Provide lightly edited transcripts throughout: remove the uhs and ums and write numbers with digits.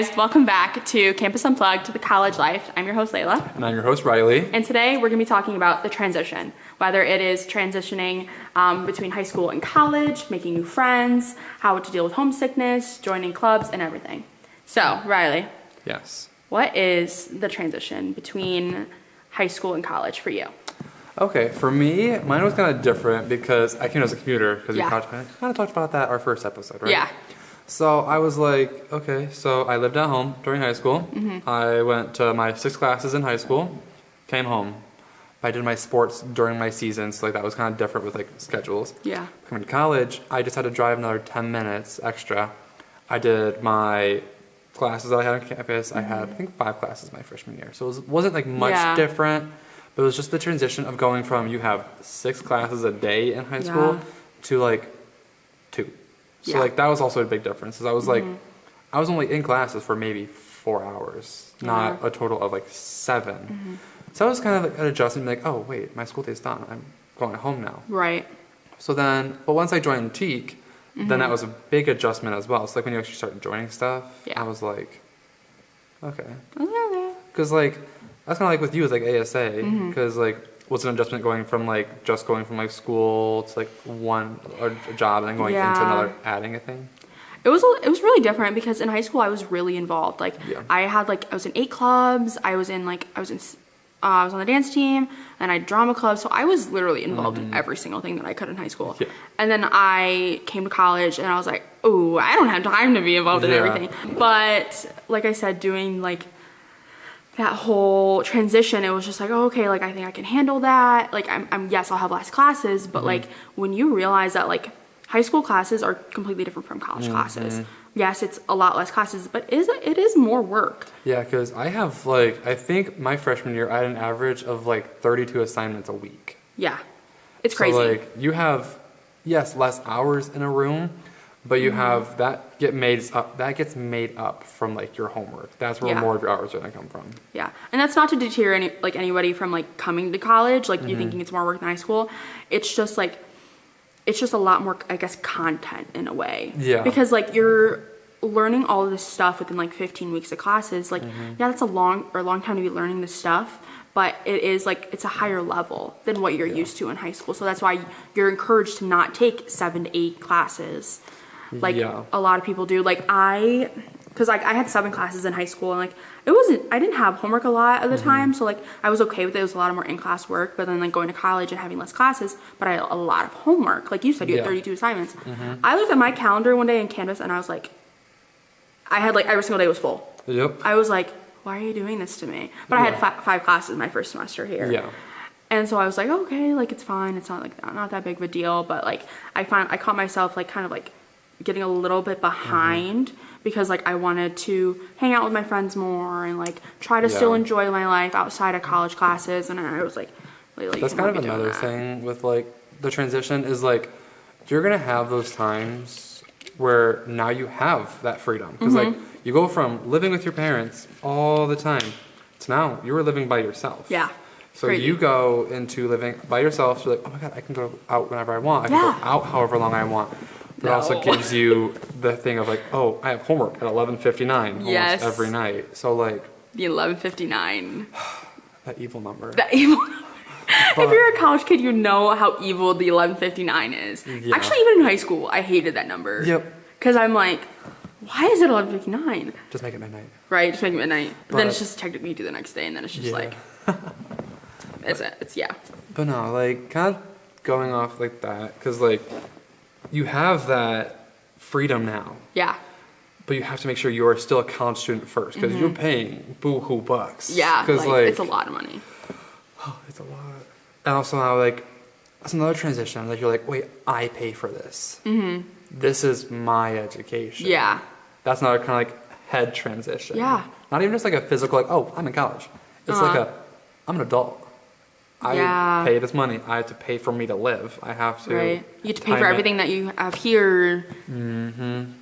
guys, welcome back to Campus Unplugged, to the college life. I'm your host, Layla. And I'm your host, Riley. And today we're going to be talking about the transition, whether it is transitioning between high school and college, making new friends, how to deal with homesickness, joining clubs, and everything. So, Riley. Yes. What is the transition between high school and college for you? Okay, for me, mine was kind of different because I came as a commuter, because we Yeah. kind of talked about that our first episode, right? Yeah. So I was like, okay, so I lived at home during high school. I went to my 6 classes in high school, came home. I did my sports during my season, so like that was kind of different with like schedules. Yeah. Coming to college, I just had to drive another 10 minutes extra. I did my classes that I had on campus. I had, I think, 5 classes my freshman year. So it wasn't like much different, but it was just the transition of going from you have 6 classes a day in high school to like 2. So like that was also a big difference. Because I was like, I was only in classes for maybe 4 hours, not a total of like 7. So I was kind of like an adjustment, like, oh wait, my school day's done. I'm going home now. Right. So then, but once I joined Teak, then that was a big adjustment as well. So like when you actually start joining stuff, I was like, okay. Because like, that's kind of like with you with like ASA, because like, what's an adjustment going from like, just going from like school to like one a job and then going into another, adding a thing? It was really different because in high school I was really involved. Like I was in 8 clubs. I was on the dance team, and I had drama club. So I was literally involved in every single thing that I could in high school. Yeah. And then I came to college and I was like, oh, I don't have time to be involved in everything. But like I said, doing like that whole transition, it was just like, oh, okay, like I think I can handle that. Like yes, I'll have less classes, but like when you realize that like high school classes are completely different from college classes. Yes, it's a lot less classes, but it is more work. Yeah, because I have like, I think my freshman year I had an average of like 32 assignments a week. Yeah, it's crazy. So like you have, yes, less hours in a room, but you have that gets made up from like your homework. That's where more of your hours are gonna come from. Yeah, and that's not to deter anybody from like coming to college, like you thinking it's more work than high school. It's just a lot more, I guess, content in a way. Yeah. Because like you're learning all of this stuff within like 15 weeks of classes. Like that's a long time to be learning this stuff, but it is like it's a higher level than what you're used to in high school. So that's why you're encouraged to not take 7 to 8 classes. Like a lot of people do. Like because like I had 7 classes in high school, and like I didn't have homework a lot of the time, so like I was okay with it. It was a lot of more in-class work, but then like going to college and having less classes, but I had a lot of homework. Like you said, you had 32 assignments. I looked at my calendar one day in Canvas and I was like, I had like every single day was full. Yep. I was like, why are you doing this to me? But I had 5 classes my first semester here. Yeah. And so I was like, okay, like it's fine. It's not like not that big of a deal, but like I caught myself like kind of like getting a little bit behind because like I wanted to hang out with my friends more and like try to still enjoy my life outside of college classes, and I was like, that's kind of another thing with like the transition is like you're gonna have those times where now you have that freedom because like you go from living with your parents all the time to now you're living by yourself. Yeah. So you go into living by yourself, so you're like, oh my god, I can go out whenever I want. I can go out however long I want. But it also gives you the thing of like, oh, I have homework at 11:59 almost every night. So like the 11:59. That evil number. That evil number. If you're a college kid, you know how evil the 11:59 is. Yeah. Actually, even in high school, I hated that number. Yep. Because I'm like, why is it 11:59? Just make it midnight. Right, just make it midnight. But then it's just technically due the next day, and then it's just like, it's. But no, like kind of going off like that, because like. You have that freedom now. Yeah. But you have to make sure you are still a college student first because you're paying boo-hoo bucks. Yeah, like, it's a lot of money. Oh, it's a lot. And also now, like, that's another transition. Like, you're like, wait, I pay for this. This is my education. Yeah. That's another kind of like head transition. Yeah. Not even just like a physical, like, oh, I'm in college. It's like I'm an adult. I pay this money. I have to pay for me to live. I have to. Right. You have to pay for everything that you have here.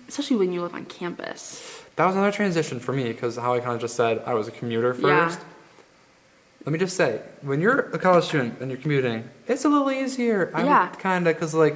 Especially when you live on campus. That was another transition for me because how I kind of just said I was a commuter first. Let me just say, when you're a college student and you're commuting, it's a little easier. Kind of, because like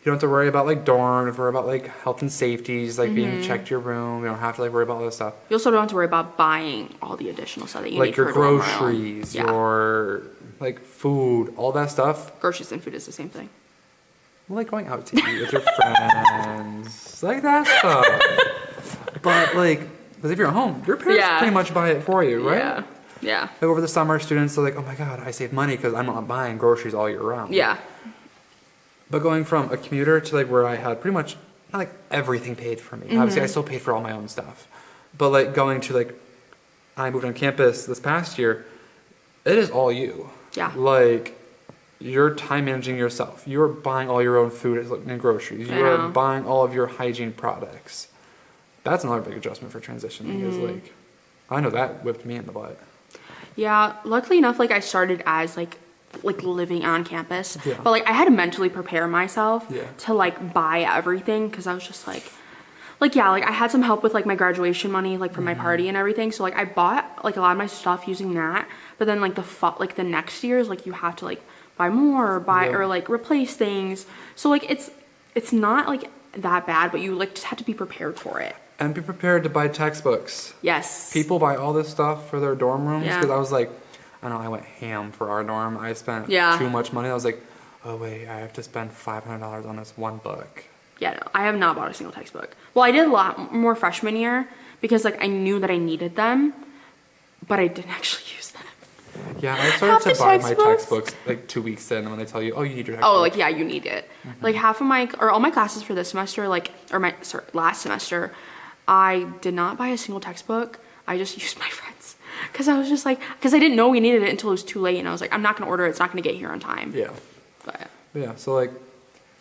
You don't have to worry about like dorm, you don't have to worry about like health and safeties, like being checked your room. You don't have to like worry about all this stuff. You also don't have to worry about buying all the additional stuff that you need Like your for a dorm room. groceries, your like food, all that stuff. Groceries and food is the same thing. Like going out to eat with your friends, like that stuff. But like, because if you're at home, your parents pretty much buy it for you, right? Yeah. Like over the summer, students are like, oh my god, I save money because I'm not buying groceries all year round. Yeah. But going from a commuter to like where I had pretty much not like everything paid for me. Obviously, I still paid for all my own stuff. But like going to like, I moved on campus this past year, it is all you. Yeah. Like, you're time managing yourself. You're buying all your own food and groceries. You're buying all of your hygiene products. That's another big adjustment for transitioning. Is like, I know that whipped me in the butt. Yeah. Luckily enough, like I started as like living on campus, but like I had to mentally prepare myself to like buy everything because I was just like I had some help with like my graduation money, like from my party and everything. So like I bought like a lot of my stuff using that. But then like the next year is like you have to like buy more or like replace things. So like it's not like that bad, but you like just have to be prepared for it. And be prepared to buy textbooks. Yes. People buy all this stuff for their dorm rooms because I was like, I know I went ham for our dorm. I spent too much money. I was like, oh wait, I have to spend $500 on this one book. Yeah, no, I have not bought a single textbook. Well, I did a lot more freshman year because like I knew that I needed them, but I didn't actually use them. Yeah, I started to buy my textbooks like 2 weeks in when they tell you, oh, you need your textbook. Oh, like, yeah, you need it. Like half of all my classes for this semester, last semester, I did not buy a single textbook. I just used my friends. Because I was just like, because I didn't know we needed it until it was too late. And I was like, I'm not going to order it. It's not going to get here on time. Yeah. But yeah, so like, kind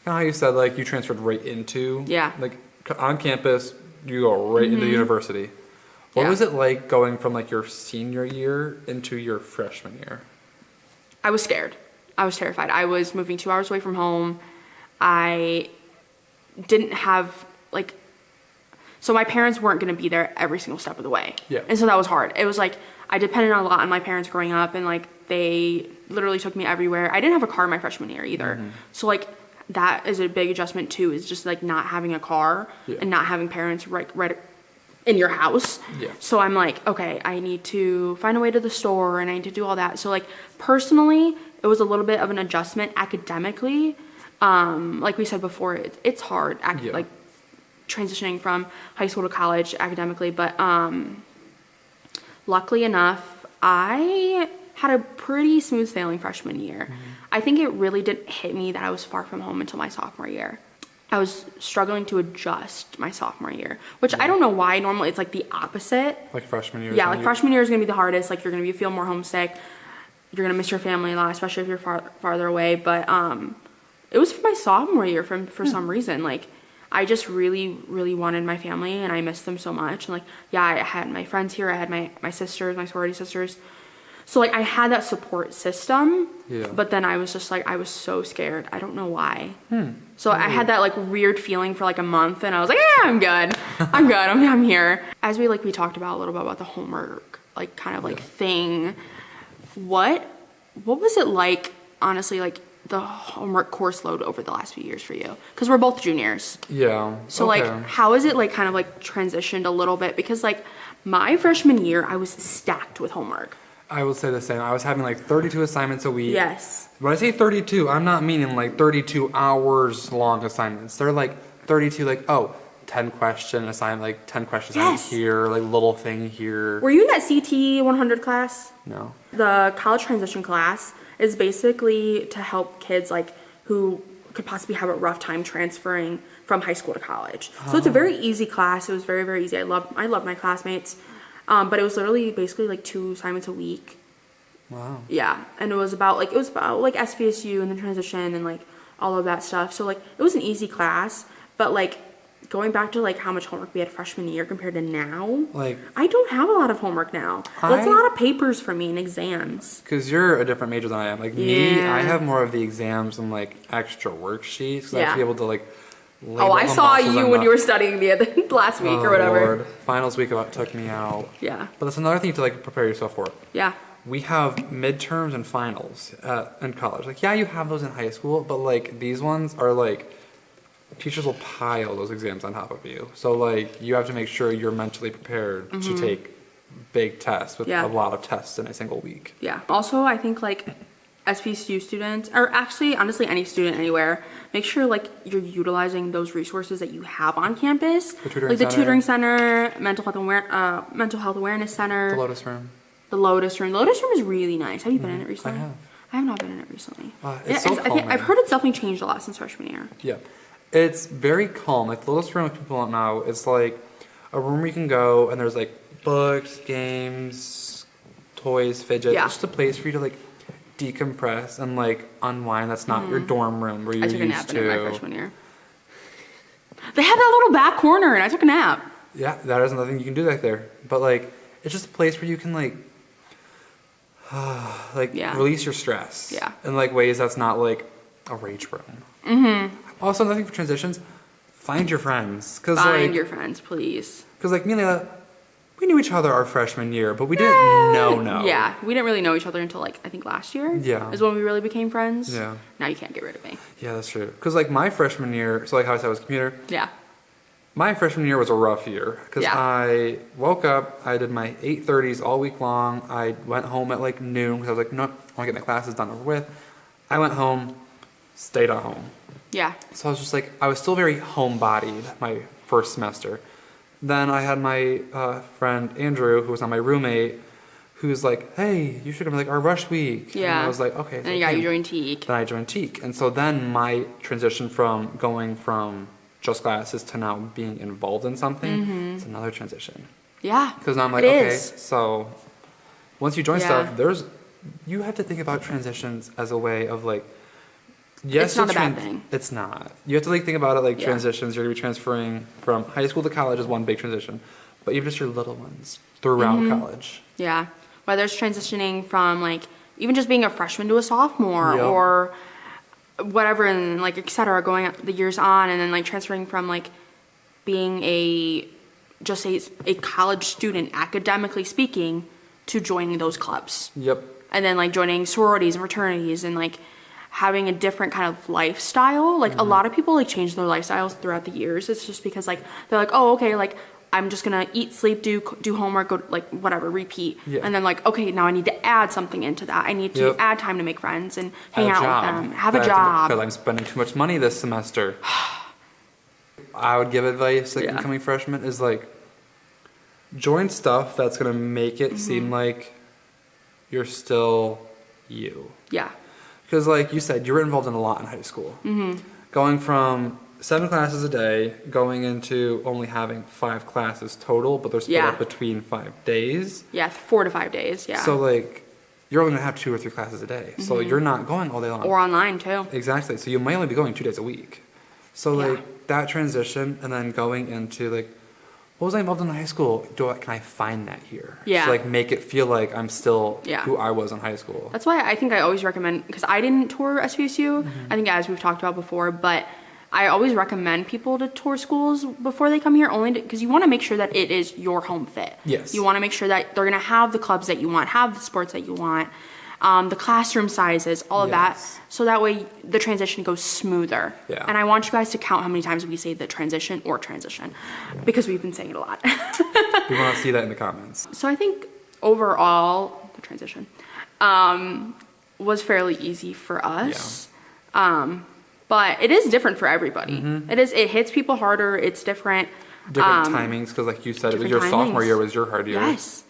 of how you said, like, you transferred right into, like, on campus, you go right into university. What was it like going from, like, your senior year into your freshman year? I was scared. I was terrified. I was moving 2 hours away from home. I didn't have, like, so my parents weren't going to be there every single step of the way. Yeah. And so that was hard. It was like, I depended a lot on my parents growing up, and like, they literally took me everywhere. I didn't have a car my freshman year either. So like, that is a big adjustment too, is just like not having a car and not having parents right in your house. Yeah. So I'm like, okay, I need to find a way to the store and I need to do all that. So like, personally, it was a little bit of an adjustment academically. Like we said before, it's hard, like transitioning from high school to college academically, but luckily enough, I had a pretty smooth sailing freshman year. I think it really didn't hit me that I was far from home until my sophomore year. I was struggling to adjust my sophomore year, which I don't know why. Normally it's like the opposite. Like freshman year? Yeah, like freshman year is going to be the hardest. Like you're going to feel more homesick. You're going to miss your family a lot, especially if you're farther away. But it was for my sophomore year for some reason. Like I just really, really wanted my family and I missed them so much. And like, yeah, I had my friends here. I had my sisters, my sorority sisters. So like I had that support system, but then I was just like, I was so scared. I don't know why. So I had that like weird feeling for like a month and I was like, yeah, I'm good. I'm good. I'm here. As we talked about a little bit about the homework, like kind of like thing. What was it like, honestly, like the homework course load over the last few years for you? Because we're both juniors. Yeah. So like, how is it like kind of like transitioned a little bit? Because like my freshman year, I was stacked with homework. I will say the same. I was having like 32 assignments a week. Yes. When I say 32, I'm not meaning like 32 hours long assignments. They're like 32, like, 10 question assignment, like 10 questions here, like little thing here. Were you in that CT 100 class? No. The college transition class is basically to help kids like who could possibly have a rough time transferring from high school to college. So it's a very easy class. It was very, very easy. I loved my classmates. But it was literally basically like 2 assignments a week. Wow. Yeah. And it was about like SVSU and the transition and like all of that stuff. So like it was an easy class, but like going back to like how much homework we had freshman year compared to now, like I don't have a lot of homework now. That's a lot of papers for me and exams. Because you're a different major than I am. Like me, I have more of the exams and like extra worksheets. So I have to be able to like I saw you when you were studying the last week or whatever. Lord. Finals week took me out. Yeah. But that's another thing to like prepare yourself for. Yeah. We have midterms and finals in college. Like, yeah, you have those in high school, but like these ones are like teachers will pile those exams on top of you. So like you have to make sure you're mentally prepared to take big tests with a lot of tests in a single week. Yeah. Also, I think like SPSU students, or actually honestly any student anywhere, make sure like you're utilizing those resources that you have on campus. The tutoring center, mental health awareness center. The Lotus Room. The Lotus Room. The Lotus Room is really nice. Have you been in it recently? I have not been in it recently. It's so calming. I've heard it's definitely changed a lot since freshman year. Yeah. It's very calm. Like the Lotus Room, if people don't know, it's like a room where you can go and there's like books, games, toys, fidgets. Yeah. It's just a place for you to like decompress and like unwind. That's not your dorm room where you're used to. I took a nap in my freshman year. They have that little back corner and I took a nap. Yeah, that is another thing you can do back there. But like, it's just a place where you can like release your stress. Yeah. In like ways that's not like a rage room. Also, another thing for transitions, find your friends. Find your friends, please. Because like me and Layla, we knew each other our freshman year, but we didn't know. Yeah, we didn't really know each other until like I think last year. Yeah. Is when we really became friends. Yeah. Now you can't get rid of me. Yeah, that's true. Because like my freshman year, so like how I said I was a commuter. Yeah. My freshman year was a rough year because I woke up, I did my 8:30s all week long. I went home at like noon because I was like, no, I want to get my classes done over with. I went home, stayed at home. Yeah. So I was just like, I was still very homebodied my first semester. Then I had my friend Andrew, who was not my roommate, who's like, hey, you should come to like our rush week. Yeah. And I was like, okay. And you joined TEAC. Then I joined TEAC. And so then my transition from going from just classes to now being involved in something, it's another transition. Yeah. Because now I'm like, okay, so once you join stuff, you have to think about transitions as a way of like, yes, it's not a bad thing. It's not. You have to like think about it like transitions. You're going to be transferring from high school to college is one big transition, but even just your little ones throughout college. Yeah. Whether it's transitioning from like even just being a freshman to a sophomore or whatever, and like et cetera, going the years on, and then like transferring from like being a college student academically speaking to joining those clubs. Yep. And then like joining sororities and fraternities and like having a different kind of lifestyle. Like a lot of people like change their lifestyles throughout the years. It's just because like they're like, oh, okay, like I'm just gonna eat, sleep, do homework, go like whatever, repeat. Yeah. And then like, okay, now I need to add something into that. I need to add time to make friends and hang out with them. Have a job. Because I'm spending too much money this semester. I would give advice like incoming freshmen is like join stuff that's gonna make it seem like you're still you. Yeah. Because like you said, you were involved in a lot in high school. Going from 7 classes a day, going into only having 5 classes total, but they're split up between 5 days. Yeah, 4 to 5 days, yeah. So like, you're only gonna have 2 or 3 classes a day. So you're not going all day long. Or online too. Exactly. So you might only be going 2 days a week. So like that transition and then going into like, what was I involved in high school? Can I find that here? Yeah. So like make it feel like I'm still who I was in high school. That's why I think I always recommend, because I didn't tour SVSU, I think as we've talked about before, but I always recommend people to tour schools before they come here, only because you want to make sure that it is your home fit. Yes. You want to make sure that they're going to have the clubs that you want, have the sports that you want, the classroom sizes, all of that, so that way the transition goes smoother. Yeah. And I want you guys to count how many times we say the transition, because we've been saying it a lot. We want to see that in the comments. So I think overall, the transition was fairly easy for us. Yeah. But it is different for everybody. It hits people harder. It's different. Different timings, because like you said, it was your sophomore year was your hard year. Yes.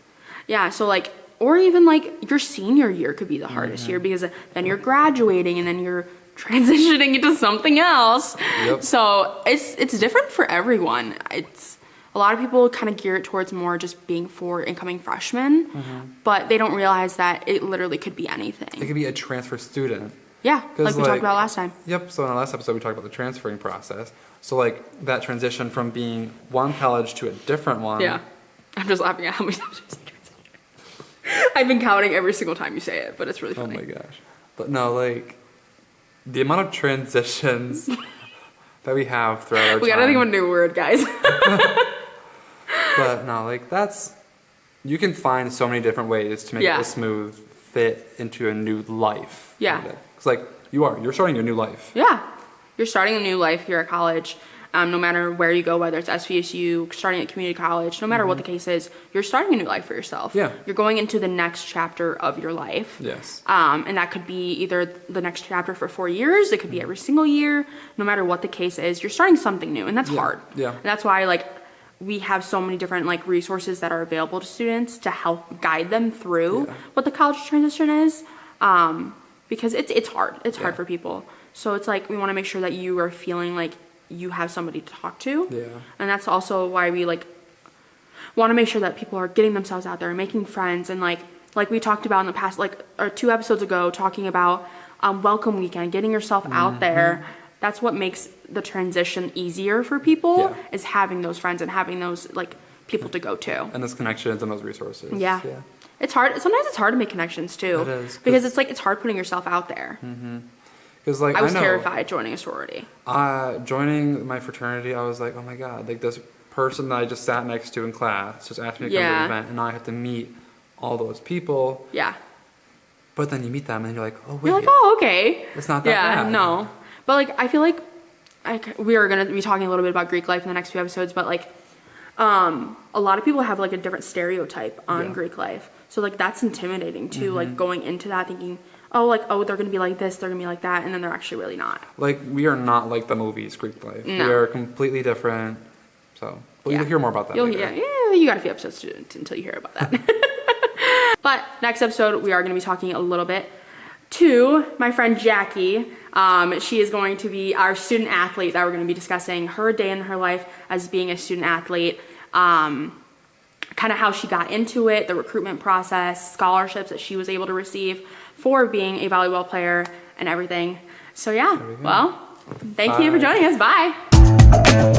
Yeah, so like, or even like your senior year could be the hardest year, because then you're graduating and then you're transitioning into something else. Yep. So it's different for everyone. A lot of people kind of gear it towards more just being for incoming freshmen, but they don't realize that it literally could be anything. It could be a transfer student. Yeah, like we talked about last time. Yep, so in our last episode we talked about the transferring process. So like that transition from being one college to a different one. Yeah, I'm just laughing at how many times you say transition. I've been counting every single time you say it, but it's really funny. Oh my gosh. But no, like the amount of transitions that we have throughout our time. We gotta think of a new word, guys. But no, like you can find so many different ways to make it a smooth fit into a new life. Yeah. It's like you're starting your new life. Yeah. You're starting a new life here at college. No matter where you go, whether it's SVSU, starting at community college, no matter what the case is, you're starting a new life for yourself. Yeah. You're going into the next chapter of your life. Yes. And that could be either the next chapter for 4 years, it could be every single year, no matter what the case is, you're starting something new, and that's hard. Yeah. And that's why, like, we have so many different, like, resources that are available to students to help guide them through what the college transition is, because it's hard. It's hard for people. So it's like, we want to make sure that you are feeling like you have somebody to talk to. Yeah. And that's also why we like want to make sure that people are getting themselves out there and making friends, and like we talked about in the past, like, or 2 episodes ago, talking about welcome weekend, getting yourself out there. That's what makes the transition easier for people, is having those friends and having those like people to go to. And those connections and those resources. Yeah. It's hard. Sometimes it's hard to make connections too. It is. Because it's like, it's hard putting yourself out there. Because like I was terrified joining a sorority. Joining my fraternity, I was like, oh my god, like this person that I just sat next to in class just asked me to come to the event, and now I have to meet all those people. Yeah. But then you meet them and you're like, oh wait. You're like, oh, okay. It's not that bad. No. But like, I feel like we are going to be talking a little bit about Greek life in the next few episodes, but like a lot of people have like a different stereotype on Greek life. So like that's intimidating too, like going into that thinking, oh, they're going to be like this, they're going to be like that, and then they're actually really not. Like, we are not like the movies, Greek life. No. We are completely different. So, but you'll hear more about that later. Yeah, you got a few episodes until you hear about that. But next episode, we are going to be talking a little bit to my friend Jackie. She is going to be our student athlete that we're going to be discussing her day in her life as being a student athlete. Kind of how she got into it, the recruitment process, scholarships that she was able to receive for being a volleyball player and everything. So yeah, well, thank you for joining us. Bye.